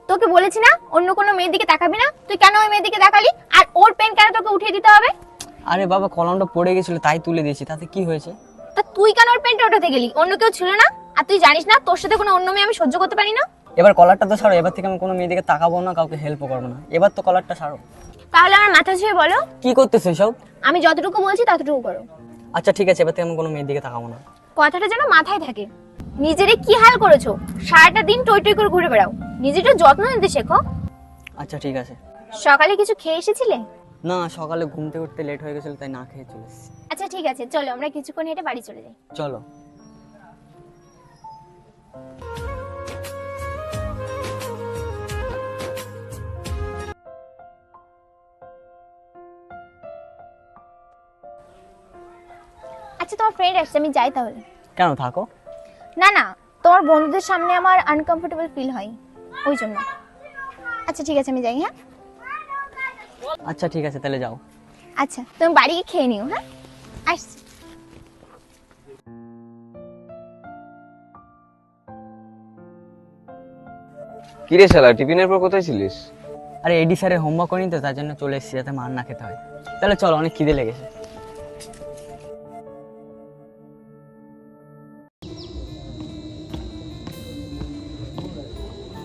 তোকে বলেছি না অন্য কোনো মেয়ের দিকে তাকাবি না, তুই কেন ওই মেয়ের দিকে তাকালি? আর ওর পেন কেন তোকে উঠিয়ে দিতে হবে? আরে বাবা, কলমটা পড়ে গেছিল তাই তুলে দিয়েছি, তাতে কি হয়েছে? তা তুই কেন ওর পেনটা উঠাতে গেলি? অন্য কেউ ছিল না? আর তুই জানিস না তোর সাথে কোনো অন্য মেয়ে আমি সহ্য করতে পারি না। এবার কলারটা তো ছাড়ো, এবার থেকে আমি কোনো মেয়েদিকে তাকাবো না, কাউকে হেল্পও করবো না। এবার তো কলারটা ছাড়ো। তাহলে আমার মাথা ছুঁয়ে বলো, কি করতেছো সব? আমি যতটুকু বলছি ততটুকু করো। আচ্ছা ঠিক আছে, এবার থেকে আমি কোনো মেয়ের দিকে তাকাবো না। কথাটা যেন মাথায় থাকে। নিজেরে কি হাল করেছো, সারাটা দিন টই টই করে ঘুরে বেড়াও, নিজেটা যত্ন নিতে শেখো। আচ্ছা ঠিক আছে। সকালে কিছু খেয়ে এসেছিলে? না, সকালে ঘুমতে উঠতে লেট হয়ে গেছিল তাই না খেয়ে চলে এসেছি। আচ্ছা ঠিক আছে, চলো আমরা কিছুক্ষণ হেঁটে বাড়ি চলে যাই। চলো। আচ্ছা তোমার ফ্রেন্ড আসছে, আমি যাই তাহলে। কেন, থাকো। না না, তোমার বন্ধুদের সামনে আমার আনকমফোর্টেবল ফিল হয়, ওই জন্য। আচ্ছা ঠিক আছে, আমি যাই। হ্যাঁ আচ্ছা ঠিক আছে, তাহলে যাও। আচ্ছা, তুমি বাড়ি গিয়ে খেয়ে নিও। হ্যাঁ আসছি। কিরে শালা, টিফিনের পর কোথায় ছিলিস? আরে এডি স্যারের হোমওয়ার্ক করিনি তো, তার জন্য চলে এসেছি যাতে মার না খেতে হয়। তাহলে চলো, অনেক খিদে লেগেছে।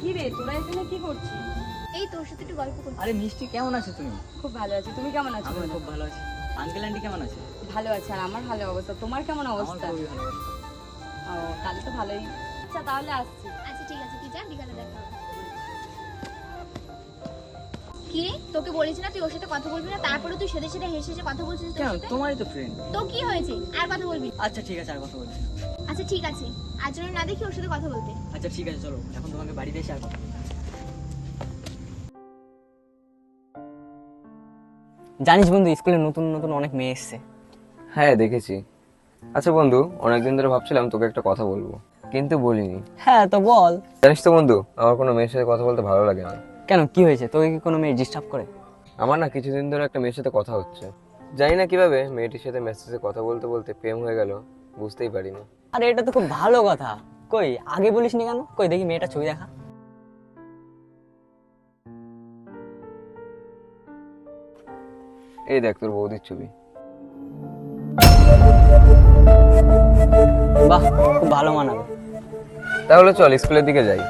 কি রে, তোরা এখানে কি করছিস? এই তোর সাথে একটু গল্প করছি। আরে মিষ্টি, কেমন আছো তুমি? খুব ভালো আছি, তুমি কেমন আছো? আমি খুব ভালো আছি। আঙ্কেল আন্টি কেমন আছে? ভালো আছে, আর আমার ভালো অবস্থা। তোমার কেমন আমার অবস্থা? খুবই ভালো অবস্থা। ও, তাহলে তো ভালোই। আচ্ছা তাহলে আসছি। আচ্ছা ঠিক আছে, তুই যা, বিকালে দেখা হবে। কি রে, তোকে বলেছি না তুই ওর সাথে কথা বলবি না, তারপরে তুই সেদে সেদে হেসে হেসে কথা বলছিস তোর কেন, সাথে? তোমারই তো ফ্রেন্ড। তো কি হয়েছে, আর কথা বলবি না? আচ্ছা ঠিক আছে, আর কথা বলছি না। আচ্ছা ঠিক আছে, আজ জন্য না দেখি ওর সাথে কথা বলতে। আচ্ছা ঠিক আছে, চলো এখন তোমাকে বাড়িতে এসে আর কথা বলবো। জানিস বন্ধু, স্কুলে নতুন নতুন অনেক মেয়ে এসছে। হ্যাঁ দেখেছি। আচ্ছা বন্ধু, অনেকদিন ধরে ভাবছিলাম তোকে একটা কথা বলবো, কিন্তু বলিনি। হ্যাঁ তো বল। জানিস তো বন্ধু, আমার কোনো মেয়ের সাথে কথা বলতে ভালো লাগে না। কেন, কি হয়েছে? তোকে কি কোনো মেয়ে ডিস্টার্ব করে? আমার না কিছুদিন ধরে একটা মেয়ের সাথে কথা হচ্ছে। জানি না কিভাবে মেয়েটির সাথে মেসেজে কথা বলতে বলতে প্রেম হয়ে গেল, বুঝতেই পারিনি। আরে এটা তো খুব ভালো কথা। কই আগে বলিসনি কেন? কই দেখি মেয়েটা ছবি দেখা। এই দেখ তোর বৌদির ছবি। বাহ, খুব ভালো মানাবে। তাহলে চল স্কুলের দিকে যাই।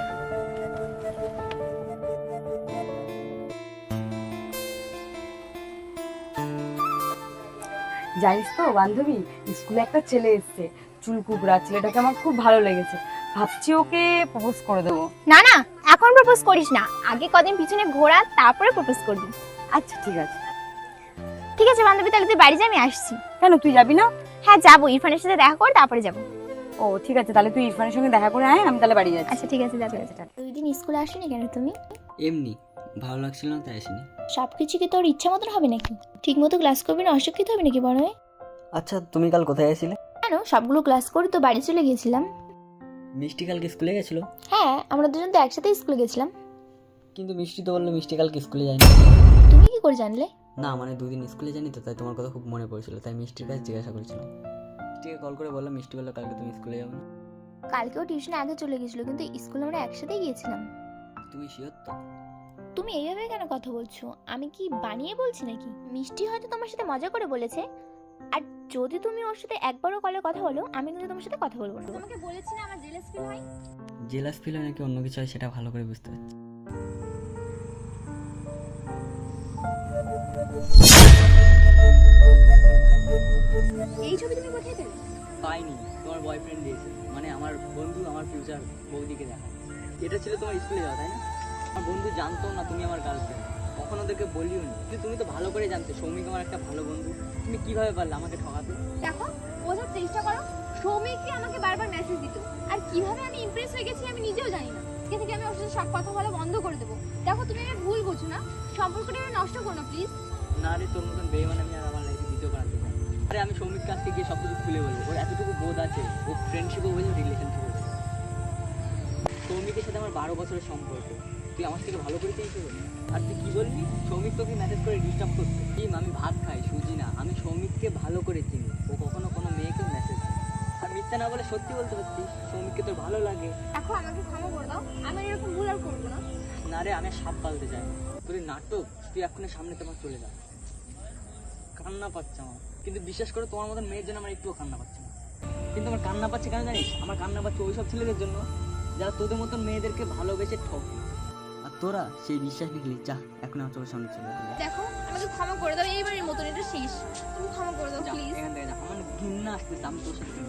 জানিস তো বান্ধবী, স্কুলে একটা ছেলে এসেছে, চুল কুকড়া। ছেলেটাকে আমার খুব ভালো লেগেছে, ভাবছি ওকে প্রপোজ করে দেবো। না না, এখন প্রপোজ করিস না, আগে কদিন পিছনে ঘোরা, তারপরে প্রপোজ করবি। আচ্ছা ঠিক আছে। ঠিক আছে বান্ধবী, তাহলে তুই বাড়ি যা, আমি আসছি। কেন, তুই যাবি না? হ্যাঁ যাবো, ইরফানের সাথে দেখা করে তারপরে যাবো। ও ঠিক আছে, তাহলে তুই ইরফানের সঙ্গে দেখা করে আয়, আমি তাহলে বাড়ি যাচ্ছি। আচ্ছা ঠিক আছে, যা। দুই দিন স্কুলে আসেনি কেন তুমি? এমনি ভালো লাগছিল না তাই আসিনি। সবকিছু কি তোর ইচ্ছা মতন হবে নাকি? ঠিক মতো ক্লাস করবি না, অশিক্ষিত হবে নাকি বড় হয়ে? আচ্ছা তুমি কাল কোথায় গেছিলে? কেন, সবগুলো ক্লাস করে তো বাড়ি চলে গিয়েছিলাম। মিষ্টি কালকে স্কুলে গেছিল? হ্যাঁ, আমরা দুজন তো একসাথে স্কুলে গেছিলাম। কিন্তু মিষ্টি তো বললো মিষ্টি কালকে স্কুলে যায়নি। তুমি কি করে জানলে? না মানে দুদিন স্কুলে যায়নি তো, তাই তোমার কথা খুব মনে পড়ছিল, তাই মিষ্টির কাছে জিজ্ঞাসা করেছিলাম। মিষ্টিকে কল করে বললাম, মিষ্টি বললো কালকে তুমি স্কুলে যাবে না। কালকেও টিউশনে আগে চলে গেছিল, কিন্তু স্কুলে আমরা একসাথেই গিয়েছিলাম। তুমি শিওর তো? তুমি এইভাবে কেন কথা বলছো? আমি কি বানিয়ে বলছি নাকি? মিষ্টি হয়তো তোমার সাথে মজা করে বলেছে, আর যদি তুমি ওর সাথে একবারও কলে কথা বলো, আমি কিন্তু তোমার সাথে কথা বলবো না। তোমাকে বলেছি না আমার জেলাস ফিল হয়। জেলাস ফিল হয় নাকি অন্য কিছু হয় সেটা ভালো করে বুঝতে পারছি। এই ছবি তুমি কোথায় পেলে? পাইনি, তোমার বয়ফ্রেন্ড দিয়েছে, মানে আমার বন্ধু আমার ফিউচার বৌদিকে দেখা। এটা ছিল তোমার স্কুলে যাওয়া, তাই না? আমার বন্ধু জানতো না তুমি আমার গার্লফ্রেন্ড, কখনো ওদেরকে বলিও নি। কিন্তু তুমি তো ভালো করে জানতে সৌমিক আমার একটা ভালো বন্ধু। তুমি কিভাবে পারলে আমাকে ঠকাতে? দেখো, বোঝার চেষ্টা করো। সৌমিকই আমাকে বারবার মেসেজ দিত, আর কিভাবে আমি ইমপ্রেস হয়ে গেছি আমি নিজেও জানি না। আজকে থেকে আমি ওর সাথে সব কথা বলা বন্ধ করে দেবো। দেখো তুমি আমি ভুল বোঝো না, সম্পর্কটা আমি নষ্ট করো না প্লিজ। না রে, তোর মতন বেইমান আমি আর আমার লাইফে দ্বিতীয় বানাতে চাই। আরে আমি সৌমিক কাছকে গিয়ে সব কিছু খুলে বলবো, ওর এতটুকু বোধ আছে, ও ফ্রেন্ডশিপও বোঝে, রিলেশনশিপও বোঝে। সৌমিকের সাথে আমার 12 বছরের সম্পর্ক, তুই আমার থেকে ভালো করে চেয়েছিস? আর তুই কি বলবি, সৌমিক তোকে মেসেজ করে ডিস্টার্ব করতে? আমি ভাত খাই সুজি না, আমি সৌমিককে ভালো করে চিনি, ও কখনো কোনো মেয়েকে মেসেজ দেয়। আর মিথ্যা না বলে সত্যি বলতে পারতিস, সৌমিককে তোর ভালো লাগে। দেখো আমাকে ক্ষমা করে দাও, আমি আর এরকম ভুল আর করবো না। না রে, আমি আর সাপ পালতে চাই না। তোর এই নাটক, তুই এক্ষুনি সামনে তোমার চলে যা। কান্না পাচ্ছে আমার, কিন্তু বিশ্বাস করে তোমার মতন মেয়ের জন্য আমার একটুও কান্না পাচ্ছে না। কিন্তু আমার কান্না পাচ্ছে কেন জানিস? আমার কান্না পাচ্ছে ওই সব ছেলেদের জন্য যারা তোদের মতন মেয়েদেরকে ভালোবেসে ঠকে। আর তোরা সেই বিশ্বাস নিকলি। যা, এখন আমার চোখের সামনে চলে যা। দেখো আমাকে ক্ষমা করে দাও, এইবারের মতন এটা শেষ, তুমি ক্ষমা করে দাও যা, প্লিজ। এখান থেকে যা, আমার ঘৃণা আসতেছে, আমি তোর সাথে